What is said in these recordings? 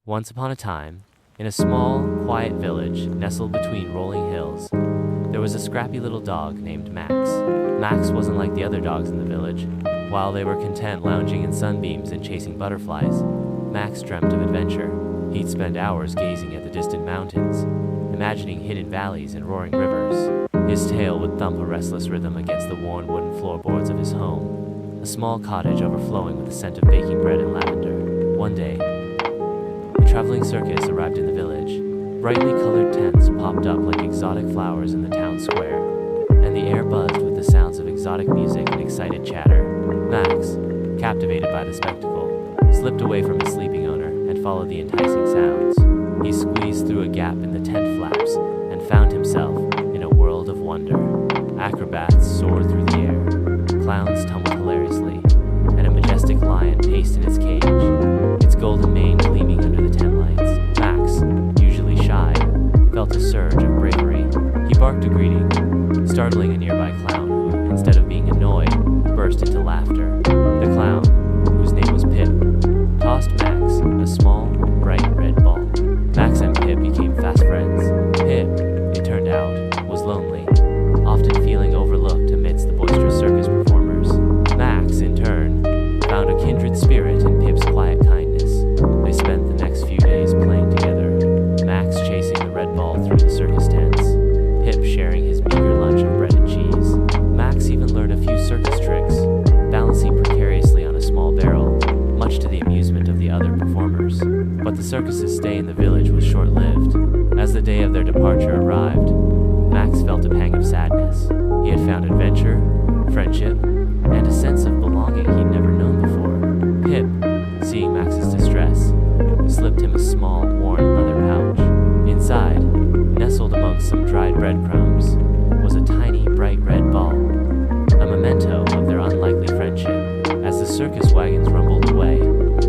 Once upon a time, in a small, quiet village nestled between rolling hills, there was a scrappy little dog named Max. Max wasn't like the other dogs in the village. While they were content lounging in sunbeams and chasing butterflies, Max dreamt of adventure. He'd spend hours gazing at the distant mountains, imagining hidden valleys and roaring rivers. His tail would thump a restless rhythm against the worn wooden floorboards of his home, a small cottage overflowing with the scent of baking bread and lavender. One day, a traveling circus arrived in the village. Brightly colored tents popped up like exotic flowers in the town square, and the air buzzed with the sounds of exotic music and excited chatter. Max, captivated by the spectacle, slipped away from his sleeping owner and followed the enticing sounds. He squeezed through a gap in the tent flaps and found himself in a world of wonder. Acrobats soared through the air, clowns tumbled hilariously, and a majestic lion paced in its cage, its golden mane gleaming under the tent lights. Max, usually shy, felt a surge of bravery. He barked a greeting, startling a nearby clown who, instead of being annoyed, burst into laughter. The clown, whose name was Pip, tossed Max a small, bright red ball. Max and Pip became fast friends. Pip, it turned out, was lonely, often feeling overlooked amidst the boisterous circus performers. Max, in turn, found a kindred spirit in Pip's quiet kindness. They spent the next few days playing together, Max chasing the red ball through the circus tents, Pip sharing his meager lunch of bread and cheese. Max even learned a few circus tricks, balancing precariously on a small barrel, much to the amusement of the other performers. But the circus's stay in the village was short-lived. As the day of their departure arrived, Max felt a pang of sadness. He had found adventure, friendship, and a sense of belonging he'd never known before. Pip, seeing Max's distress, slipped him a small, worn leather pouch. Inside, nestled amongst some dried breadcrumbs, was a tiny, bright red ball, a memento of their unlikely friendship. As the circus wagons rumbled away,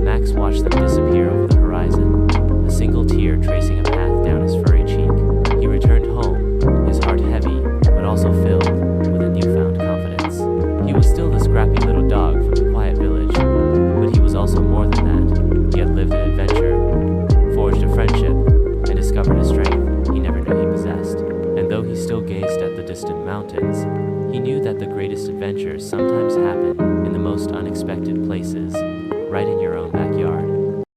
Max watched them disappear over the horizon, a single tear tracing a path down his furry cheek. He returned home, his heart heavy, but also filled with a newfound confidence. He was still the scrappy little dog from the quiet village, but he was also more than that. He had lived an adventure, forged a friendship, and discovered a strength he never knew he possessed. And though he still gazed at the distant mountains, he knew that the greatest adventures sometimes happen in the most unexpected places, right in your own